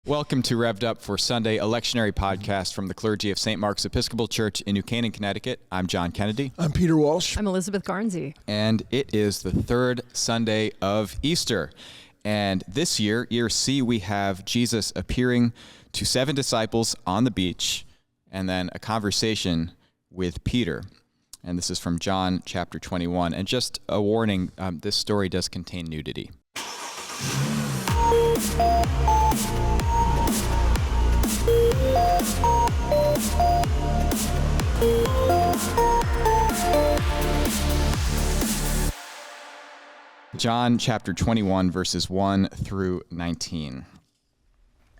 Welcome to Rev'd Up for Sunday, a lectionary podcast from the clergy of St. Mark's Episcopal Church in New Canaan, Connecticut. I'm John Kennedy. I'm Peter Walsh. I'm Elizabeth Garnsey. And it is the third Sunday of Easter. And this year, year C, we have Jesus appearing to 7 disciples on the beach and then a conversation with Peter. And this is from John chapter 21. And just a warning, this story does contain nudity. John chapter 21, verses 1 through 19.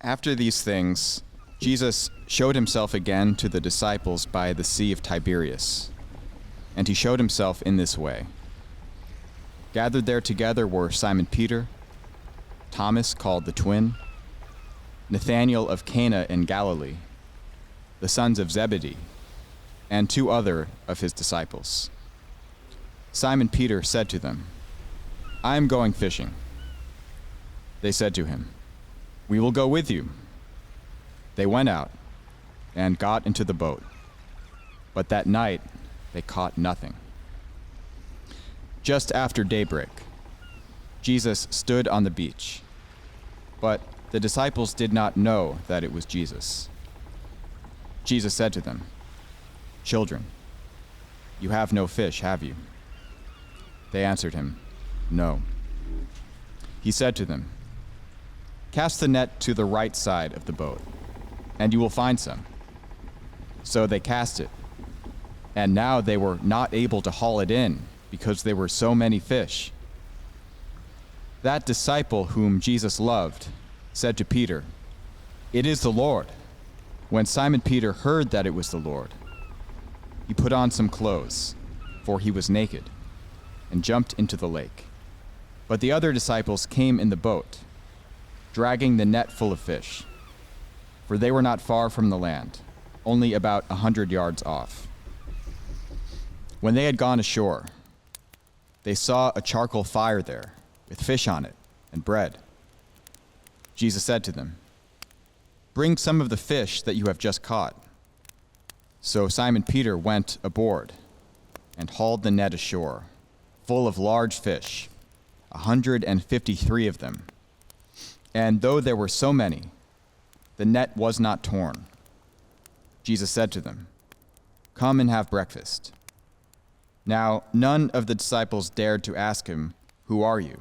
After these things, Jesus showed himself again to the disciples by the Sea of Tiberias, and he showed himself in this way. Gathered there together were Simon Peter, Thomas called the twin, Nathanael of Cana in Galilee, the sons of Zebedee, and 2 other of his disciples. Simon Peter said to them, "I am going fishing." They said to him, "We will go with you." They went out and got into the boat, but that night they caught nothing. Just after daybreak, Jesus stood on the beach, but the disciples did not know that it was Jesus. Jesus said to them, "Children, you have no fish, have you?" They answered him, "No." He said to them, "Cast the net to the right side of the boat, and you will find some." So they cast it, and now they were not able to haul it in because there were so many fish. That disciple whom Jesus loved said to Peter, "It is the Lord." When Simon Peter heard that it was the Lord, he put on some clothes, for he was naked, and jumped into the lake. But the other disciples came in the boat, dragging the net full of fish, for they were not far from the land, only about 100 yards off. When they had gone ashore, they saw a charcoal fire there, with fish on it and bread. Jesus said to them, "Bring some of the fish that you have just caught." So Simon Peter went aboard and hauled the net ashore, full of large fish, 153 of them. And though there were so many, the net was not torn. Jesus said to them, "Come and have breakfast." Now none of the disciples dared to ask him, "Who are you?"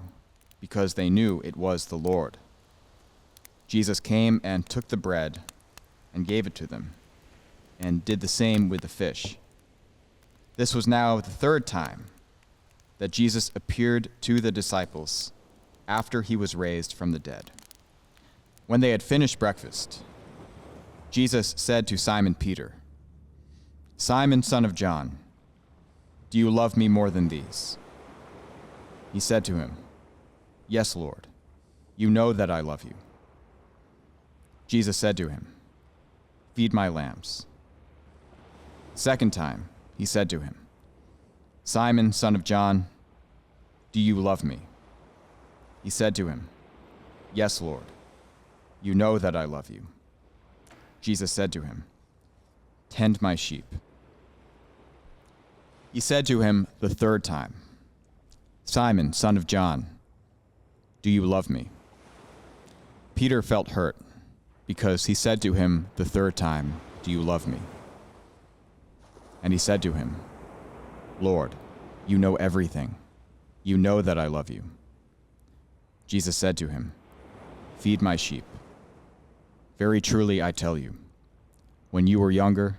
because they knew it was the Lord. Jesus came and took the bread and gave it to them, and did the same with the fish. This was now the 3rd time that Jesus appeared to the disciples after he was raised from the dead. When they had finished breakfast, Jesus said to Simon Peter, "Simon, son of John, do you love me more than these?" He said to him, "Yes, Lord, you know that I love you." Jesus said to him, "Feed my lambs." 2nd time, he said to him, "Simon, son of John, do you love me?" He said to him, "Yes, Lord, you know that I love you." Jesus said to him, "Tend my sheep." He said to him the 3rd time, "Simon, son of John, do you love me?" Peter felt hurt, because he said to him the 3rd time, "Do you love me?" And he said to him, "Lord, you know everything. You know that I love you." Jesus said to him, "Feed my sheep. Very truly I tell you, when you were younger,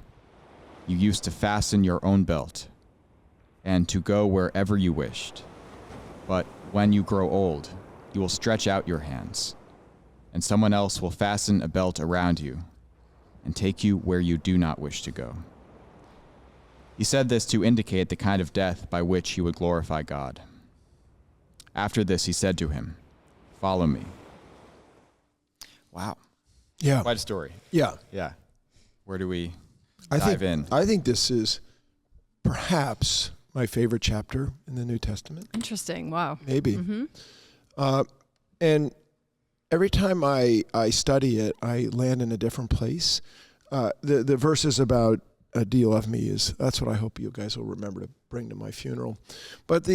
you used to fasten your own belt and to go wherever you wished. But when you grow old, you will stretch out your hands, and someone else will fasten a belt around you and take you where you do not wish to go." He said this to indicate the kind of death by which he would glorify God. After this, he said to him, "Follow me." Wow. Yeah. Quite a story. Yeah. Yeah. Where do we dive in? I think this is perhaps my favorite chapter in the New Testament. Interesting. Wow. Maybe. Mm-hmm. And every time I study it, I land in a different place. The verses about "Do you love me?" that's what I hope you guys will remember to bring to my funeral. But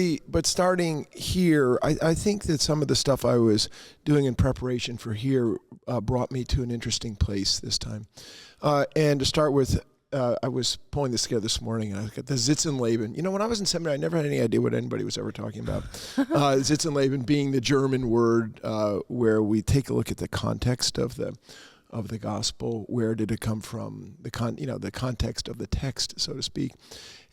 starting here, I think that some of the stuff I was doing in preparation for here brought me to an interesting place this time. And to start with, I was pulling this together this morning, and I got the Sitzenleben. You know, when I was in seminary, I never had any idea what anybody was ever talking about. Sitzenleben being the German word where we take a look at the context of the gospel. Where did it come from? The context of the text, so to speak.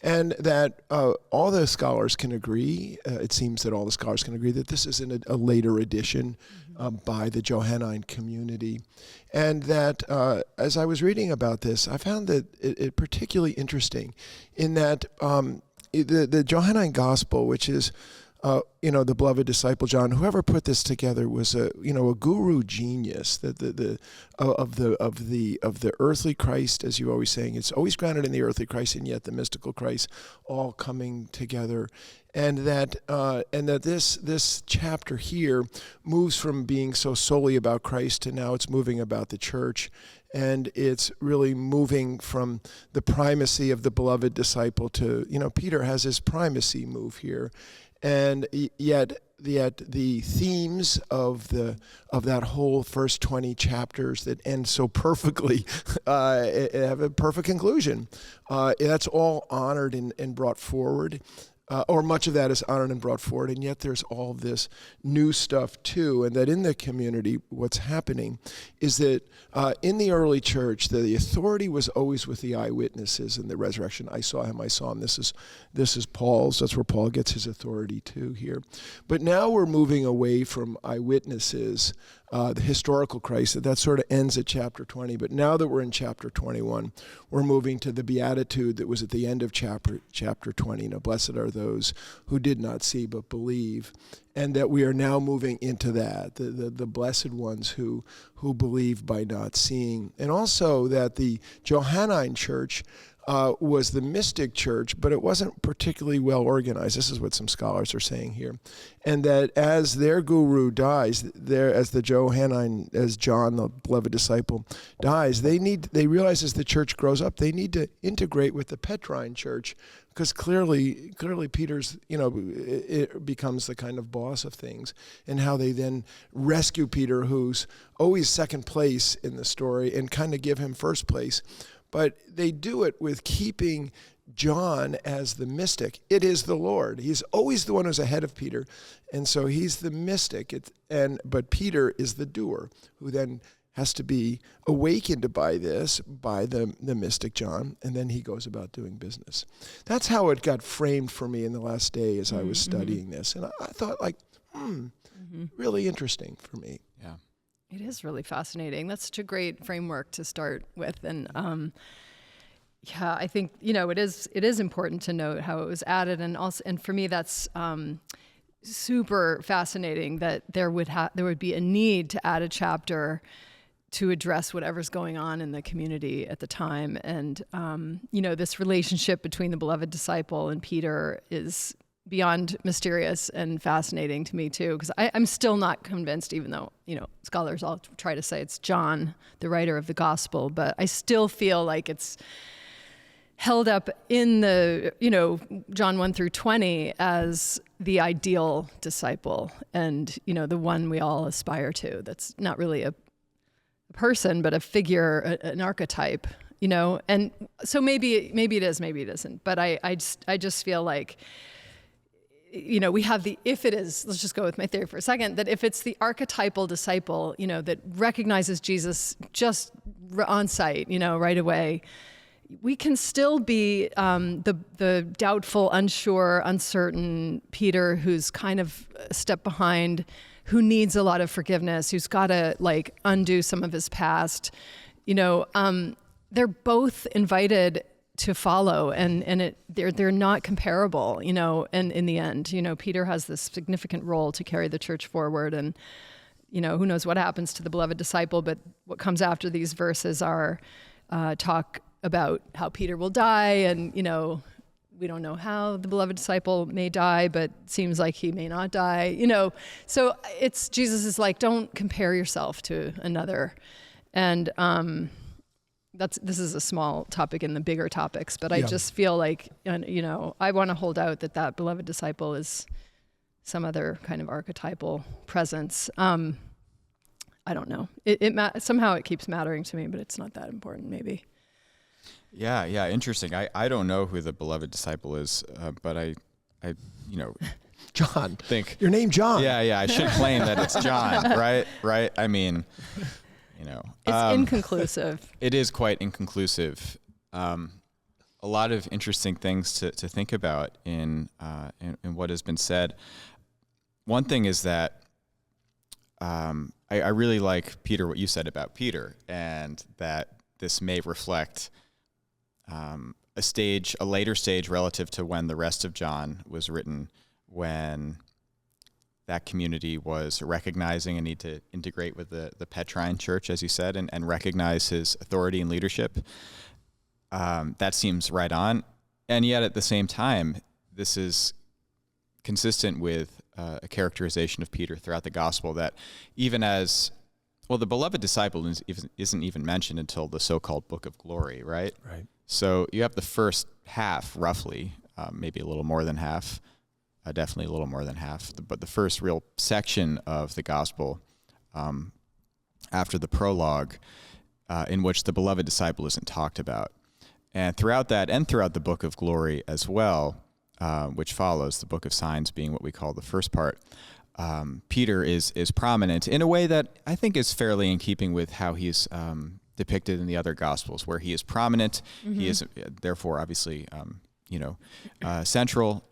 And that all the scholars can agree, it seems that all the scholars can agree that this is a later edition by the Johannine community. And that as I was reading about this, I found that it particularly interesting in that the Johannine gospel, which is the beloved disciple John, whoever put this together was a guru genius. Of the earthly Christ, as you're always saying, it's always grounded in the earthly Christ, and yet the mystical Christ all coming together, and that this chapter here moves from being so solely about Christ to now it's moving about the church. And it's really moving from the primacy of the beloved disciple to, Peter has his primacy move here. And yet the themes of that whole first 20 chapters that end so perfectly have a perfect conclusion. That's all honored and brought forward. Or much of that is honored and brought forward, and yet there's all this new stuff too. And that in the community, what's happening is that in the early church, the authority was always with the eyewitnesses in the resurrection. I saw him. This is Paul's. That's where Paul gets his authority too here. But now we're moving away from eyewitnesses, the historical Christ. That sort of ends at chapter 20. But now that we're in chapter 21, we're moving to the beatitude that was at the end of chapter 20. Blessed are those who did not see but believe, and that we are now moving into that, the blessed ones who believe by not seeing. And also that the Johannine church was the mystic church, but it wasn't particularly well organized. This is what some scholars are saying here. And that as their guru dies, as John, the beloved disciple, dies, they realize as the church grows up, they need to integrate with the Petrine church, because clearly Peter's, it becomes the kind of boss of things, and how they then rescue Peter, who's always second place in the story, and kind of give him first place. But they do it with keeping John as the mystic. It is the Lord. He's always the one who's ahead of Peter. And so he's the mystic. But Peter is the doer, who then has to be awakened by the mystic John, and then he goes about doing business. That's how it got framed for me in the last day as I was studying this. And I thought, really interesting for me. Yeah. It is really fascinating. That's such a great framework to start with. And I think, it is important to note how it was added. And for me, that's super fascinating that there would be a need to add a chapter to address whatever's going on in the community at the time. And, this relationship between the beloved disciple and Peter is beyond mysterious and fascinating to me too, because I'm still not convinced, even though, scholars all try to say it's John, the writer of the gospel, but I still feel like it's held up in the, John 1 through 20 as the ideal disciple and, the one we all aspire to. That's not really a person, but a figure, an archetype, and so maybe it is, maybe it isn't, but I just feel like, we have if it is, let's just go with my theory for a second, that if it's the archetypal disciple, that recognizes Jesus just on sight, right away, we can still be the doubtful, unsure, uncertain Peter who's kind of a step behind, who needs a lot of forgiveness, who's got to undo some of his past. They're both invited to follow, and they're not comparable, and in the end, Peter has this significant role to carry the church forward, and who knows what happens to the beloved disciple, but what comes after these verses are talk about how Peter will die, and we don't know how the beloved disciple may die, but seems like he may not die, So it's, Jesus is like, don't compare yourself to another. And this is a small topic in the bigger topics, but I just feel like, I want to hold out that beloved disciple is some other kind of archetypal presence. I don't know. Somehow it keeps mattering to me, but it's not that important, maybe. Yeah, interesting. I don't know who the beloved disciple is, but I John. think Your name, John. Yeah. I should claim that it's John, right? I mean, it's inconclusive. It is quite inconclusive. A lot of interesting things to think about in what has been said. One thing is that I really like, Peter, what you said about Peter, and that this may reflect a later stage relative to when the rest of John was written, when that community was recognizing a need to integrate with the Petrine church, as you said, and recognize his authority and leadership. That seems right on. And yet at the same time, this is consistent with a characterization of Peter throughout the gospel, that even as, well, the beloved disciple isn't even mentioned until the so-called Book of Glory, right? Right. So you have the first half, roughly, maybe a little more than half, definitely a little more than half, but the first real section of the gospel after the prologue, in which the beloved disciple isn't talked about. And throughout that, and throughout the Book of Glory as well, which follows, the Book of Signs being what we call the first part, Peter is prominent in a way that I think is fairly in keeping with how he's depicted in the other Gospels, where he is prominent. Mm-hmm. He is therefore obviously central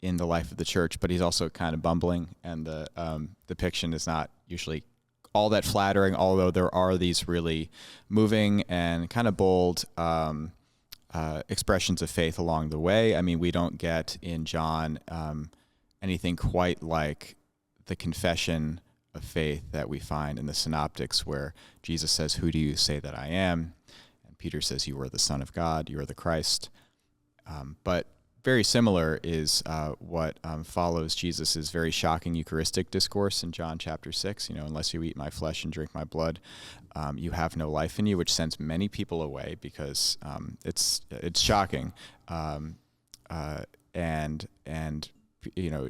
in the life of the church, but he's also kind of bumbling, and the depiction is not usually all that flattering, although there are these really moving and kind of bold expressions of faith along the way. I mean, we don't get in John anything quite like the confession of faith that we find in the Synoptics, where Jesus says, "Who do you say that I am?" And Peter says, "You are the Son of God, you are the Christ." But very similar is what follows Jesus' very shocking Eucharistic discourse in John chapter 6. Unless you eat my flesh and drink my blood, you have no life in you, which sends many people away because it's shocking. And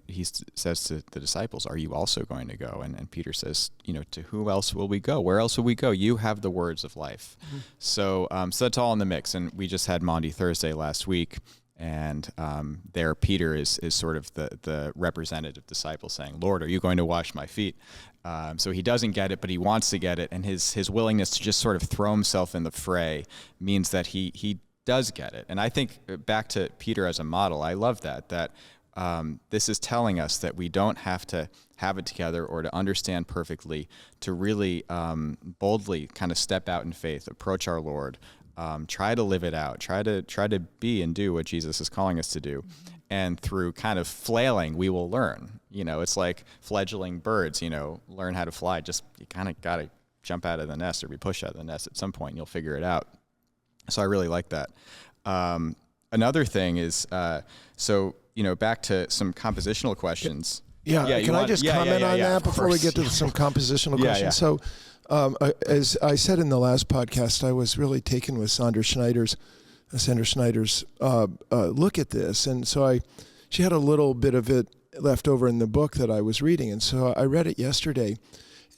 he says to the disciples, "Are you also going to go?" And Peter says, "To who else will we go? Where else will we go? You have the words of life." Mm-hmm. So that's all in the mix. And we just had Maundy Thursday last week. And there Peter is sort of the representative disciple saying, "Lord, are you going to wash my feet?" So he doesn't get it, but he wants to get it. And his willingness to just sort of throw himself in the fray means that he does get it. And I think back to Peter as a model, I love that this is telling us that we don't have to have it together or to understand perfectly to really boldly kind of step out in faith, approach our Lord, try to live it out, try to be and do what Jesus is calling us to do. Mm-hmm. And through kind of flailing, we will learn. It's like fledgling birds, learn how to fly. Just you kind of got to jump out of the nest or be pushed out of the nest at some point, and you'll figure it out. So I really like that. Another thing is, back to some compositional questions. Yeah, can I just comment on that before we get to some compositional questions? Yeah. So, as I said in the last podcast, I was really taken with Sandra Schneider's look at this, and so she had a little bit of it left over in the book that I was reading, and so I read it yesterday,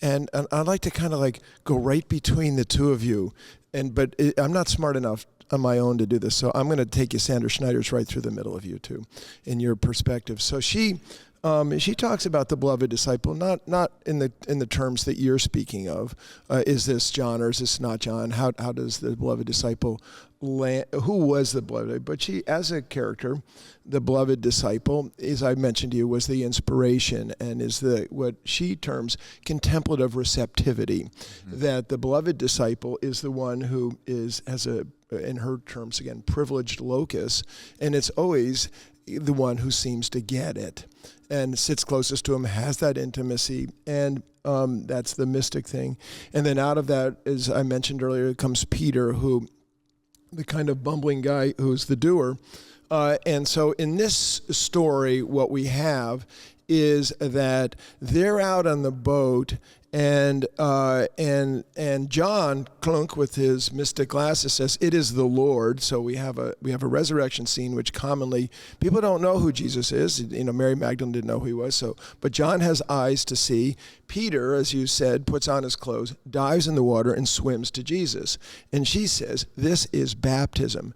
and I'd like to kind of like go right between the two of you, but I'm not smart enough on my own to do this, so I'm going to take you, Sandra Schneider's, right through the middle of you two, in your perspective. So she talks about the beloved disciple, not in the terms that you're speaking of. Is this John or is this not John? How does the beloved disciple land? Who was the beloved? But she, as a character, the beloved disciple, as I mentioned to you, was the inspiration and is what she terms contemplative receptivity. Mm-hmm. That the beloved disciple is the one who has a, in her terms again, privileged locus, and it's always the one who seems to get it and sits closest to him, has that intimacy, and that's the mystic thing. And then out of that, as I mentioned earlier, comes Peter, who, the kind of bumbling guy who's the doer, And so in this story, what we have is that they're out on the boat, and John Clunk with his mystic glasses says, "It is the Lord." So we have a resurrection scene, which commonly people don't know who Jesus is. You know, Mary Magdalene didn't know who he was. But John has eyes to see. Peter, as you said, puts on his clothes, dives in the water, and swims to Jesus. And she says, "This is baptism."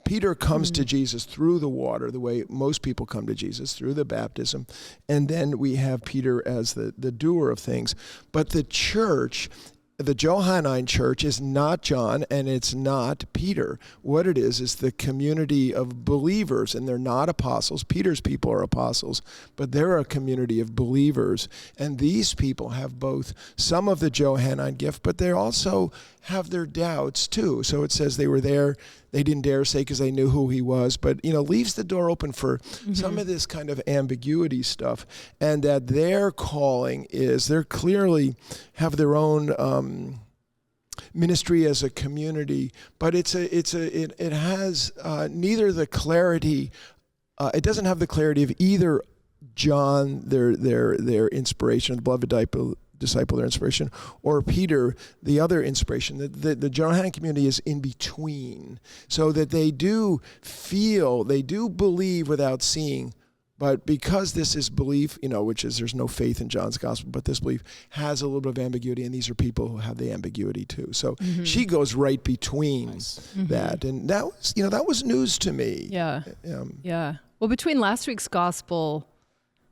Peter comes to Jesus through the water, the way most people come to Jesus, through the baptism. And then we have Peter as the doer of things. But the church, the Johannine church, is not John and it's not Peter. What it is the community of believers, and they're not apostles. Peter's people are apostles, but they're a community of believers. And these people have both some of the Johannine gift, but they also have their doubts too. So it says they were there. They didn't dare say because they knew who he was, but leaves the door open for some of this kind of ambiguity stuff, and that their calling is they clearly have their own ministry as a community, but it has neither the clarity. It doesn't have the clarity of either John, their inspiration, the beloved disciple, their inspiration, or Peter, the other inspiration. The Johannine community is in between, so that they do believe without seeing, but because this is belief, which is there's no faith in John's gospel, but this belief has a little bit of ambiguity, and these are people who have the ambiguity too. So she goes right between that, and that was news to me. Yeah. Well, between last week's gospel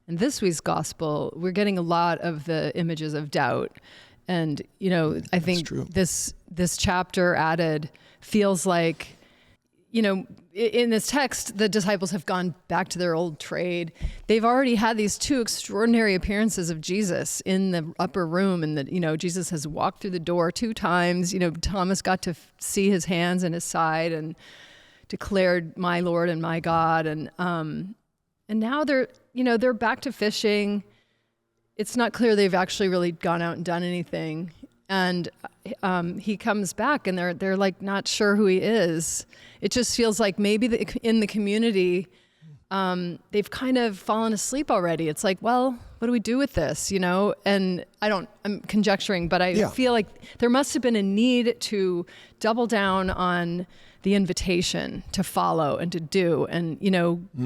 and this week's gospel, we're getting a lot of the images of doubt. And, I think this chapter added feels like, in this text, the disciples have gone back to their old trade. They've already had these two extraordinary appearances of Jesus in the upper room, and that, Jesus has walked through the door 2 times. Thomas got to see his hands and his side and declared, "My Lord and my God." And now they're back to fishing. It's not clear they've actually really gone out and done anything. And he comes back, and they're like not sure who he is. It just feels like maybe in the community, they've kind of fallen asleep already. It's like, well, what do we do with this? And I'm conjecturing, but I feel like there must have been a need to double down on the invitation to follow and to do, and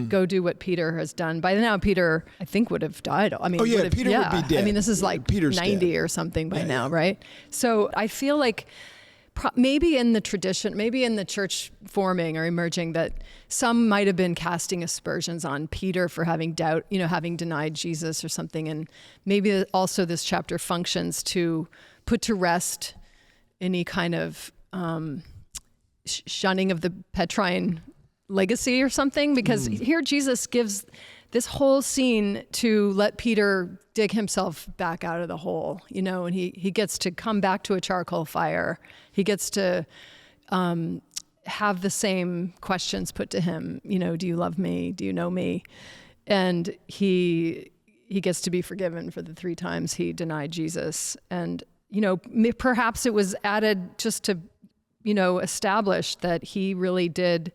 go do what Peter has done. By now, Peter, I think, would have died. I mean, Peter would be dead. I mean, this is like Peter's 90 dead. Or something by now, right? So I feel like maybe in the tradition, maybe in the church forming or emerging, that some might have been casting aspersions on Peter for having doubt, having denied Jesus or something, and maybe also this chapter functions to put to rest any kind of shunning of the Petrine legacy or something, because here Jesus gives this whole scene to let Peter dig himself back out of the hole, and he gets to come back to a charcoal fire. He gets to have the same questions put to him, do you love me? Do you know me? And he gets to be forgiven for the 3 times he denied Jesus. And, perhaps it was added just to established that he really did,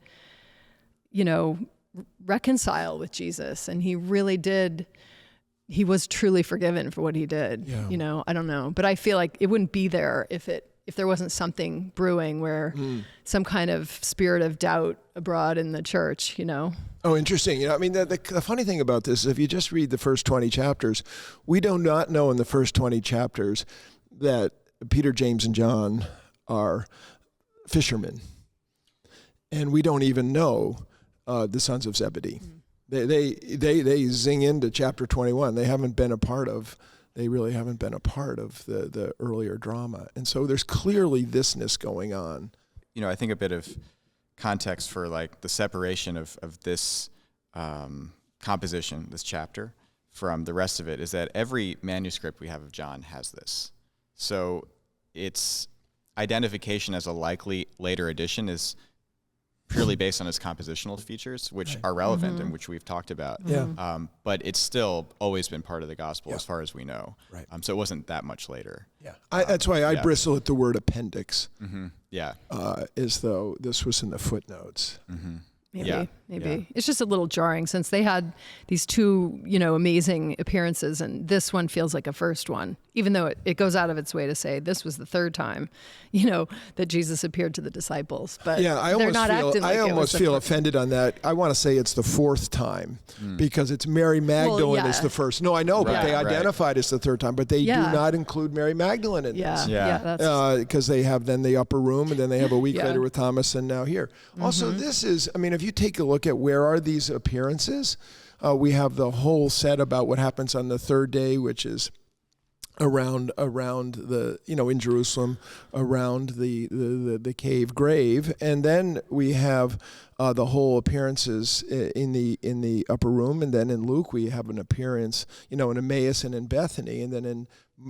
reconcile with Jesus, and he was truly forgiven for what he did. Yeah. I don't know, but I feel like it wouldn't be there if there wasn't something brewing where some kind of spirit of doubt abroad in the church, Oh, interesting. I mean, the funny thing about this is if you just read the first 20 chapters, we do not know in the first 20 chapters that Peter, James, and John are fishermen, and we don't even know the sons of Zebedee. They zing into chapter 21. They really haven't been a part of the earlier drama, and so there's clearly thisness going on. I think a bit of context for like the separation of this composition, this chapter, from the rest of it is that every manuscript we have of John has this. So it's identification as a likely later edition is purely based on its compositional features, which are relevant and which we've talked about. Yeah. But it's still always been part of the gospel as far as we know. Right. So it wasn't that much later. Yeah. That's why I bristle at the word appendix. Yeah. As though this was in the footnotes. Maybe, Yeah. maybe. Yeah. It's just a little jarring since they had these two, amazing appearances, and this one feels like a first one, even though it goes out of its way to say this was the third time, that Jesus appeared to the disciples. But Yeah, I they're not acting like I almost feel offended on that. I want to say it's the fourth time because it's Mary Magdalene is the first. No, I know, but they identified as the third time, but they do not include Mary Magdalene in this. Because they have then the upper room, and then they have a week later with Thomas, and now here. Also, this is, if you take a look at where are these appearances, we have the whole set about what happens on the third day, which is around the, in Jerusalem, around the cave grave, and then we have the whole appearances in the upper room, and then in Luke we have an appearance, in Emmaus and in Bethany, and then in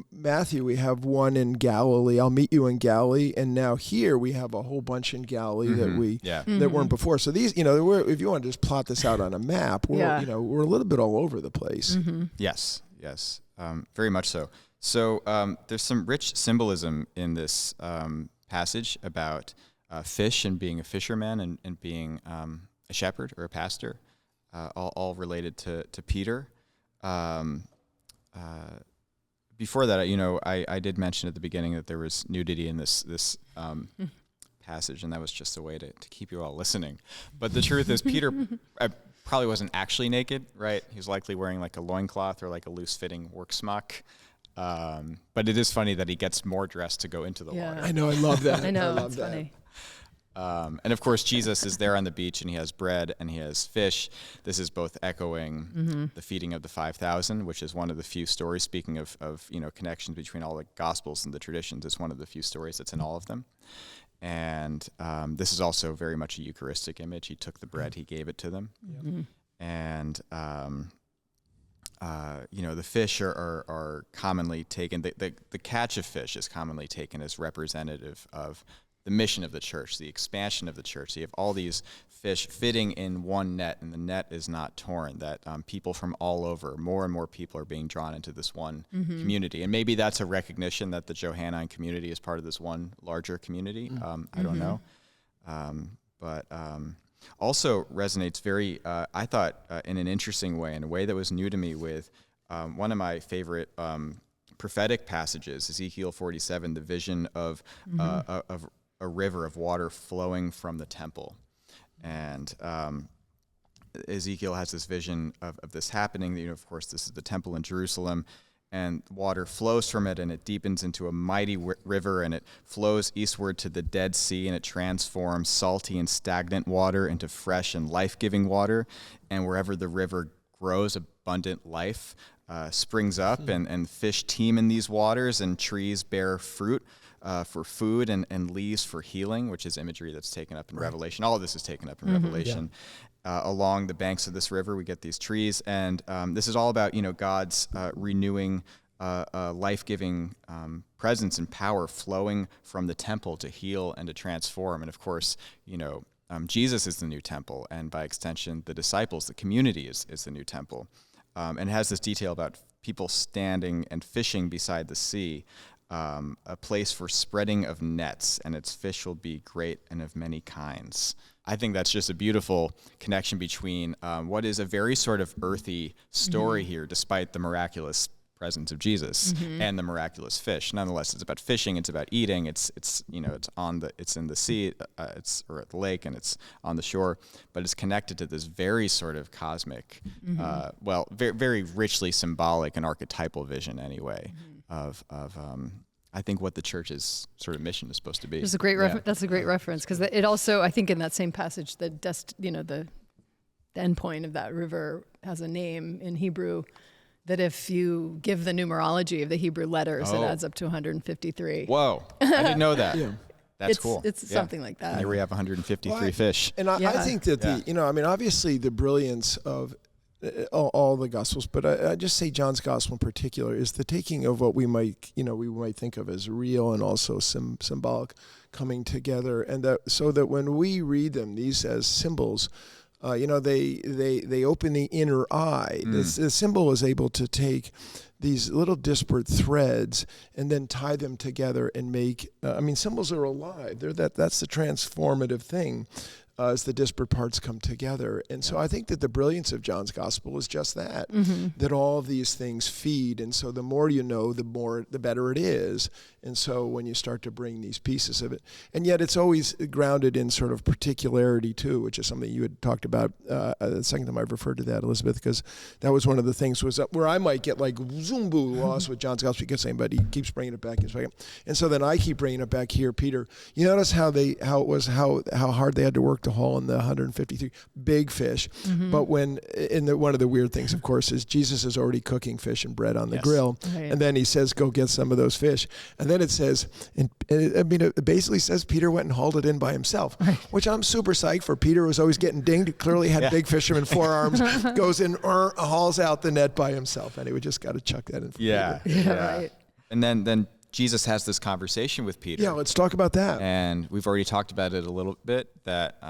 Matthew we have one in Galilee. I'll meet you in Galilee, and now here we have a whole bunch in Galilee that weren't before. So these, if you want to just plot this out on a map, we're a little bit all over the place. Yes, very much so. So there's some rich symbolism in this passage about fish and being a fisherman and being a shepherd or a pastor, all related to Peter. Before that, I did mention at the beginning that there was nudity in this passage, and that was just a way to keep you all listening. But the truth is, Peter probably wasn't actually naked, right? He was likely wearing like a loincloth or like a loose-fitting work smock. But it is funny that he gets more dressed to go into the water. I know, I love that. I know, I love it's that. funny. And of course, Jesus is there on the beach, and he has bread and he has fish. This is both echoing the feeding of the 5,000, which is one of the few stories. Speaking of connections between all the Gospels and the traditions, it's one of the few stories that's in all of them. And this is also very much a Eucharistic image. He took the bread, he gave it to them, and the fish are commonly taken. The catch of fish is commonly taken as representative of the mission of the church, the expansion of the church. So you have all these fish fitting in one net, and the net is not torn, that people from all over, more and more people are being drawn into this one community. And maybe that's a recognition that the Johannine community is part of this one larger community. I don't know. But also resonates very, I thought, in an interesting way, in a way that was new to me with one of my favorite prophetic passages, Ezekiel 47, the vision of a river of water flowing from the temple. And Ezekiel has this vision of this happening. Of course, this is the temple in Jerusalem, and water flows from it, and it deepens into a mighty river, and it flows eastward to the Dead Sea, and it transforms salty and stagnant water into fresh and life-giving water. And wherever the river grows, abundant life springs up, and fish teem in these waters, and trees bear fruit for food, and leaves for healing, which is imagery that's taken up in Revelation. All of this is taken up in Revelation. Along the banks of this river, we get these trees, and this is all about God's renewing, life-giving presence and power flowing from the temple to heal and to transform. And of course, Jesus is the new temple, and by extension, the disciples, the community is the new temple. And it has this detail about people standing and fishing beside the sea, a place for spreading of nets, and its fish will be great and of many kinds. I think that's just a beautiful connection between what is a very sort of earthy story here, despite the miraculous presence of Jesus and the miraculous fish. Nonetheless, it's about fishing. It's about eating. It's in the sea, or at the lake, and it's on the shore. But it's connected to this very sort of cosmic, very, very richly symbolic and archetypal vision, anyway, of I think what the church's sort of mission is supposed to be. That's a great That's a great reference, because it also, I think, in that same passage, the end point of that river has a name in Hebrew. That if you give the numerology of the Hebrew letters, it adds up to 153. Whoa, I didn't know that. That's cool. It's something like that. And here we have 153 fish. And I think that obviously the brilliance of all the Gospels, but I just say John's Gospel in particular is the taking of what we might think of as real and also symbolic coming together, and so that when we read them, these as symbols, they open the inner eye. The symbol is able to take these little disparate threads and then tie them together and make. Symbols are alive. That's the transformative thing. as the disparate parts come together. And so I think that the brilliance of John's gospel is just that, that all of these things feed. And so the more you know, the better it is. And so when you start to bring these pieces of it, and yet it's always grounded in sort of particularity too, which is something you had talked about the second time I've referred to that, Elizabeth, because that was one of the things was where I might get like zoom-boo lost with John's gospel. He keeps saying, but he keeps bringing it back. And so then I keep bringing it back here, Peter. You notice how hard they had to work to haul in the 153 big fish. But when one of the weird things, of course, is Jesus is already cooking fish and bread on the grill, and then he says, "Go get some of those fish." And then it says, it basically says Peter went and hauled it in by himself, which I'm super psyched for. Peter was always getting dinged. Clearly had big fisherman forearms. Goes in, hauls out the net by himself. Anyway, just got to chuck that in. For Peter. Right. And then Jesus has this conversation with Peter. Yeah, let's talk about that. And we've already talked about it a little bit, that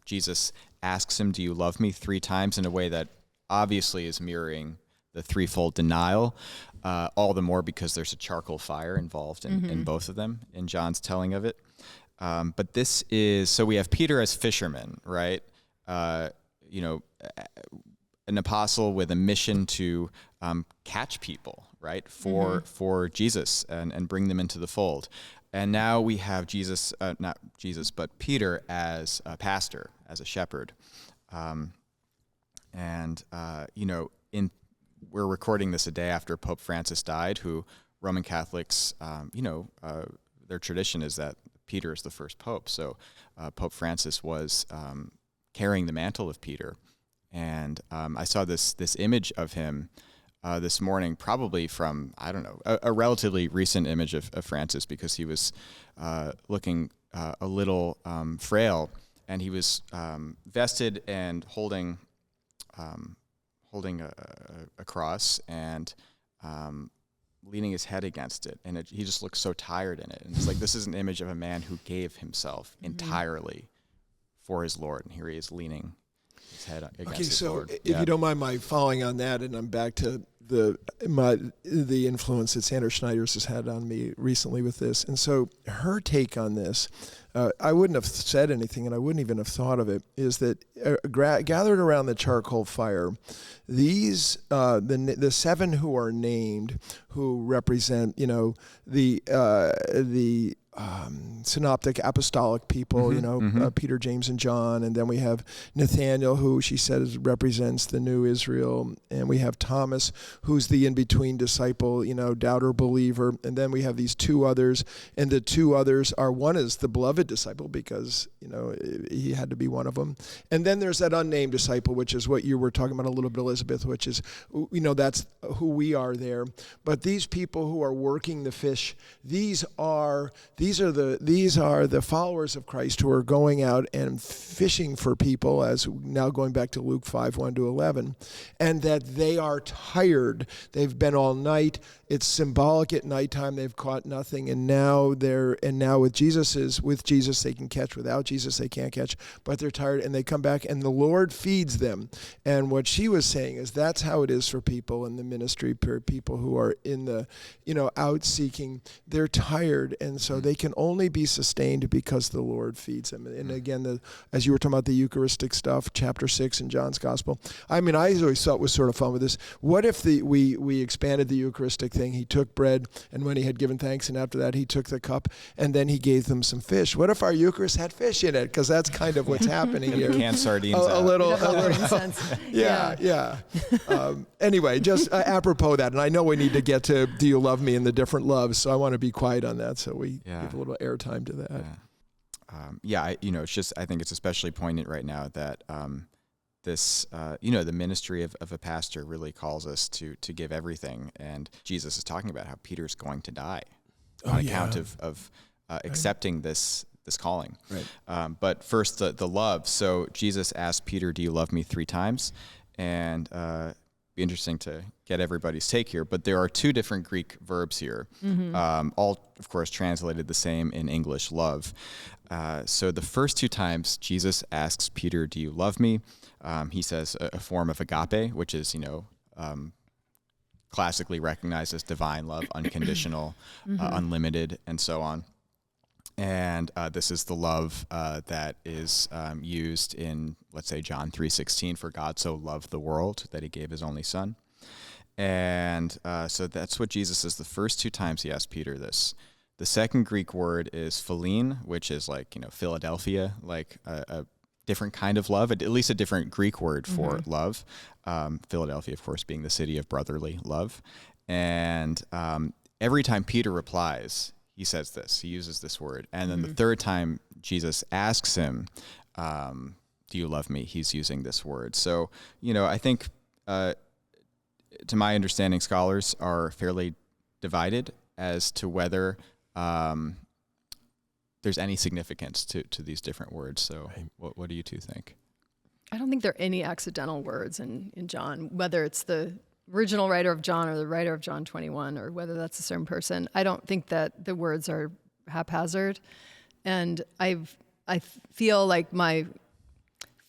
Jesus asks him, "Do you love me?" 3 times in a way that obviously is mirroring the threefold denial, all the more because there's a charcoal fire involved in both of them, in John's telling of it. But this is, so we have Peter as fisherman, right? An apostle with a mission to catch people, right, for Jesus and bring them into the fold. And now we have not Jesus, but Peter as a pastor, as a shepherd. We're recording this a day after Pope Francis died, who Roman Catholics, their tradition is that Peter is the first pope. So Pope Francis was carrying the mantle of Peter. And I saw this image of him this morning, probably from, I don't know, a relatively recent image of Francis, because he was looking a little frail, and he was vested and holding a cross and leaning his head against it, and he just looks so tired in it. And it's like, this is an image of a man who gave himself entirely for his Lord, and here he is leaning his head against his Lord. If you don't mind my following on that, and I'm back to the influence that Sandra Schneider's has had on me recently with this. And so her take on this, I wouldn't have said anything, and I wouldn't even have thought of it, is that gathered around the charcoal fire, these the 7 who are named, who represent the synoptic apostolic people, Peter, James, and John, and then we have Nathaniel, who she says represents the new Israel, and we have Thomas, who's the in-between disciple, doubter, believer, and then we have these 2 others, and the 2 others are, one is the beloved disciple, because he had to be one of them, and then there's that unnamed disciple, which is what you were talking about a little bit, Elizabeth, which is that's who we are there. But these people who are working the fish, these are the followers of Christ who are going out and fishing for people, as now going back to Luke 5:1-11, and that they are tired. They've been all night. It's symbolic at nighttime. They've caught nothing, and now with Jesus they can catch. Without Jesus they can't catch. But they're tired, and they come back, and the Lord feeds them. And what she was saying is that's how it is for people in the ministry. People who are in the out seeking, they're tired, and so they can only be sustained because the Lord feeds them. And again, as you were talking about the Eucharistic stuff, chapter 6 in John's Gospel. I always thought was sort of fun with this. What if we expanded the Eucharistic thing? He took bread, and when he had given thanks, and after that he took the cup, and then he gave them some fish. What if our Eucharist had fish in it? Because that's kind of what's happening here. Canned sardines. A little. Yeah. Anyway, just apropos that, and I know we need to get to "Do you love me?" and the different loves, so I want to be quiet on that, so we give a little airtime to that. It's just, I think it's especially poignant right now that the ministry of a pastor really calls us to give everything, and Jesus is talking about how Peter's going to die on account of accepting this calling. Right. But first, the love. So Jesus asked Peter, "Do you love me?" 3 times, and be interesting to get everybody's take here, but there are 2 different Greek verbs here, all of course translated the same in English, love. So the first 2 times Jesus asks Peter, "Do you love me?" He says a form of agape, which is classically recognized as divine love, unconditional, unlimited, and so on. And And this is the love that is used in, let's say, John 3:16, for God so loved the world that he gave his only son. And so that's what Jesus is the first two times he asked Peter this. The second Greek word is philein, which is like, Philadelphia, like a different kind of love, at least a different Greek word for love. Philadelphia, of course, being the city of brotherly love. And every time Peter replies, he says this, he uses this word. And then the third time Jesus asks him, do you love me? He's using this word. So, I think, to my understanding, scholars are fairly divided as to whether there's any significance to these different words. So what do you two think? I don't think there are any accidental words in John, whether it's the original writer of John or the writer of John 21, or whether that's a certain person. I don't think that the words are haphazard. And I feel like my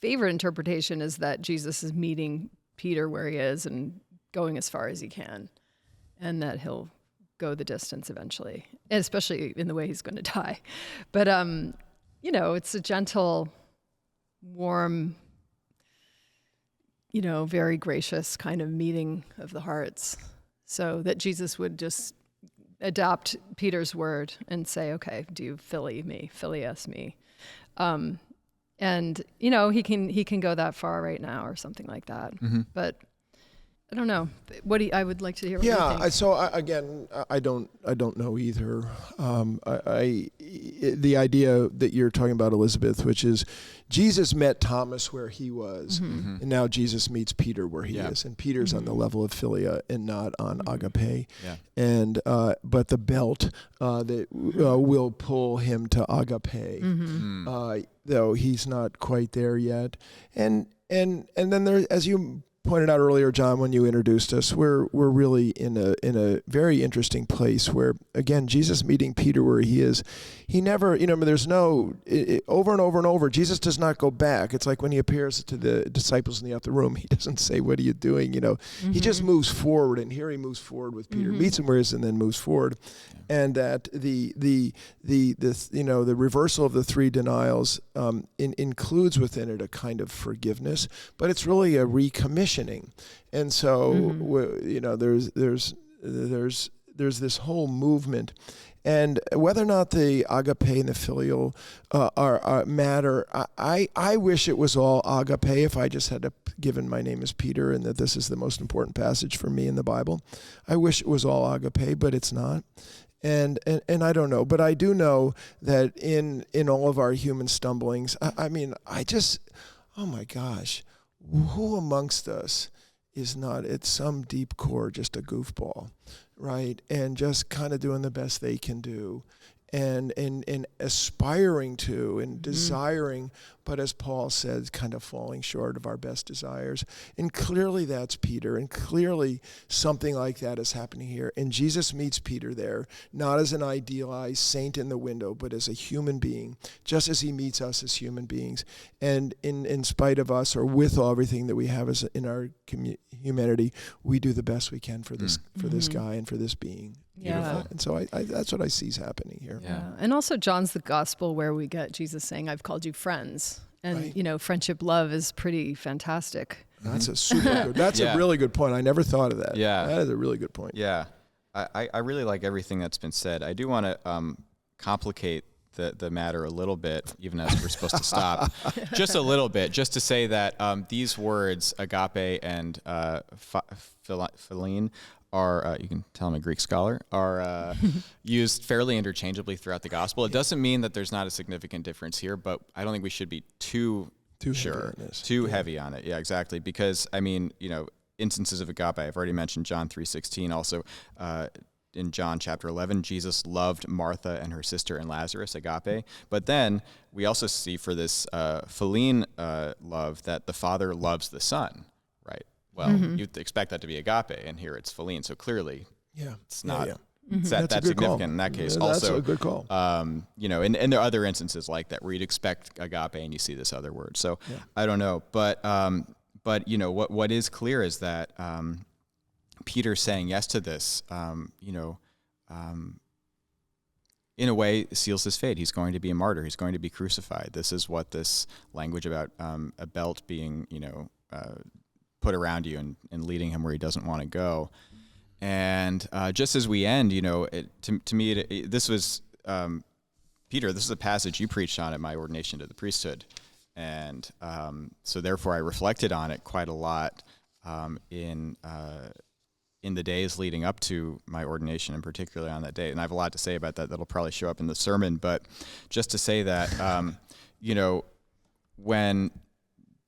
favorite interpretation is that Jesus is meeting Peter where he is and going as far as he can, and that he'll go the distance eventually, especially in the way he's going to die. But, it's a gentle, warm, very gracious kind of meeting of the hearts, so that Jesus would just adopt Peter's word and say, okay, do you philias me? And, he can go that far right now or something like that. But I don't know. I would like to hear what you think. So again, I don't know either. The idea that you're talking about, Elizabeth, which is Jesus met Thomas where he was, and now Jesus meets Peter where he is, and Peter's on the level of philia and not on agape. Yeah. And but the belt that will pull him to agape, though he's not quite there yet. And then there, as you pointed out earlier, John, when you introduced us, we're really in a very interesting place where, again, Jesus meeting Peter where he is, he never, there's no, over and over and over, Jesus does not go back. It's like when he appears to the disciples in the upper room, he doesn't say, what are you doing? He just moves forward, and here he moves forward with Peter, meets him where he is, and then moves forward. And that the reversal of the three denials includes within it a kind of forgiveness, but it's really a recommissioning. And so there's this whole movement. And whether or not the agape and the filial are matter, I wish it was all agape if I just had given my name as Peter and that this is the most important passage for me in the Bible. I wish it was all agape, but it's not. And I don't know, but I do know that in all of our human stumblings, oh my gosh, who amongst us is not at some deep core just a goofball, right? And just kind of doing the best they can do, and aspiring to and desiring, but as Paul says, kind of falling short of our best desires. And clearly that's Peter, and clearly something like that is happening here. And Jesus meets Peter there, not as an idealized saint in the window, but as a human being, just as he meets us as human beings. And in spite of us, or with everything that we have as in our humanity, we do the best we can for this guy and for this being. Yeah. And so I that's what I see is happening here. Yeah. And also John's the gospel where we get Jesus saying, I've called you friends. And, right. Friendship love is pretty fantastic. That's a super good, that's a really good point. I never thought of that. Yeah. That is a really good point. Yeah. I really like everything that's been said. I do want to complicate the matter a little bit, even as we're supposed to stop. Just a little bit, just to say that these words, agape and philein, are, you can tell I'm a Greek scholar, are used fairly interchangeably throughout the gospel. It doesn't mean that there's not a significant difference here, but I don't think we should be too heavy on it. Yeah, exactly. Because, instances of agape, I've already mentioned John 3:16. Also, in John chapter 11, Jesus loved Martha and her sister and Lazarus, agape. But then we also see for this philein love that the Father loves the Son, right? Well, you'd expect that to be agape, and here it's philein. So clearly, it's not that significant in that case. Yeah, also, that's a good call. And there are other instances like that where you'd expect agape, and you see this other word. So I don't know, but what is clear is that Peter saying yes to this, in a way, seals his fate. He's going to be a martyr. He's going to be crucified. This is what this language about a belt being, put around you and leading him where he doesn't want to go. And just as we end, to me, this was, Peter, this is a passage you preached on at my ordination to the priesthood. And so therefore I reflected on it quite a lot in the days leading up to my ordination, and particularly on that day. And I have a lot to say about that that'll probably show up in the sermon. But just to say that, when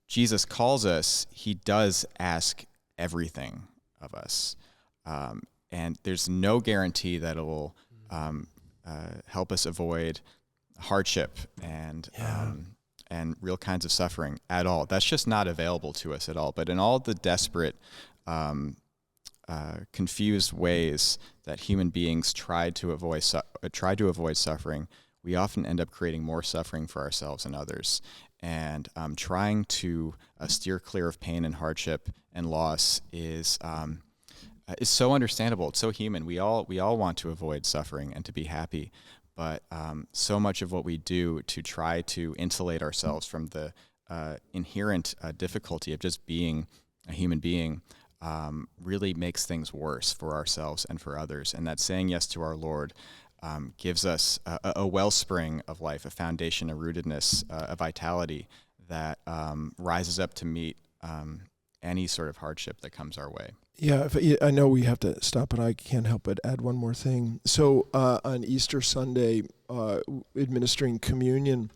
Jesus calls us, he does ask everything of us. And there's no guarantee that it will help us avoid hardship and real kinds of suffering at all. That's just not available to us at all. But in all the desperate, confused ways that human beings try to avoid suffering, we often end up creating more suffering for ourselves and others. And trying to steer clear of pain and hardship and loss is so understandable. It's so human. We all want to avoid suffering and to be happy, but so much of what we do to try to insulate ourselves from the inherent difficulty of just being a human being really makes things worse for ourselves and for others. And that saying yes to our Lord gives us a wellspring of life, a foundation, a rootedness, a vitality that rises up to meet any sort of hardship that comes our way. Yeah, I know we have to stop, but I can't help but add one more thing. So on Easter Sunday, administering communion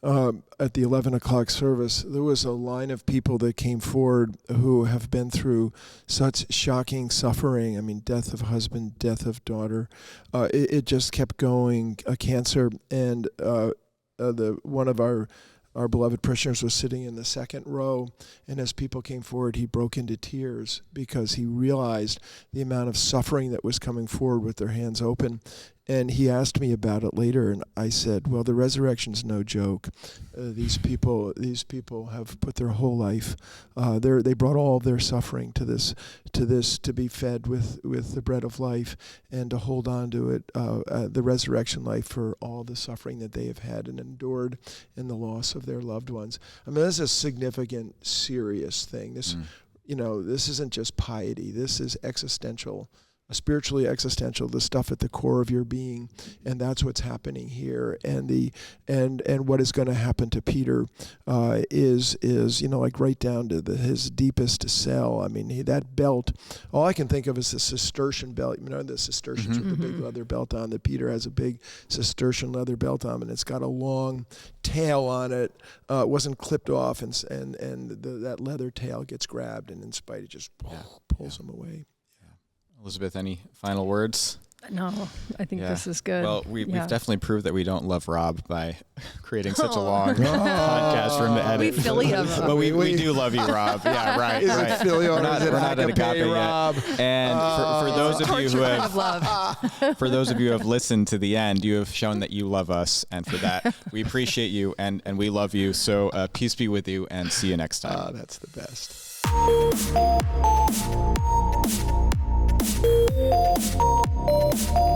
at the 11 o'clock service, there was a line of people that came forward who have been through such shocking suffering. I mean, death of husband, death of daughter. It just kept going, cancer. And one of our beloved parishioners was sitting in the second row, and as people came forward, he broke into tears because he realized the amount of suffering that was coming forward with their hands open. And he asked me about it later, and I said, well, the resurrection's no joke. These people have put their whole life, they brought all of their suffering to this to be fed with the bread of life and to hold on to it, the resurrection life, for all the suffering that they have had and endured in the loss of their loved ones. I mean, this is a significant, serious thing. This isn't just piety. This is existential, spiritually existential, the stuff at the core of your being, and that's what's happening here. And what is going to happen to Peter is like right down to his deepest cell. I mean, that belt, all I can think of is the Cistercian belt. You know, the Cistercians with the big leather belt on. That Peter has a big Cistercian leather belt on, and it's got a long tail on it. It wasn't clipped off, and that leather tail gets grabbed, and in spite, it just pulls him away. Elizabeth, any final words? No, I think this is good. Well, we've definitely proved that we don't love Rob by creating such a long podcast for him to edit. We filial Rob. But we do love you, Rob. Yeah, right. Is it filial or is it agape, Rob? And for those of you who have, for those of you who have listened to the end, you have shown that you love us, and for that we appreciate you and we love you. So peace be with you, and see you next time. That's the best. Thank you.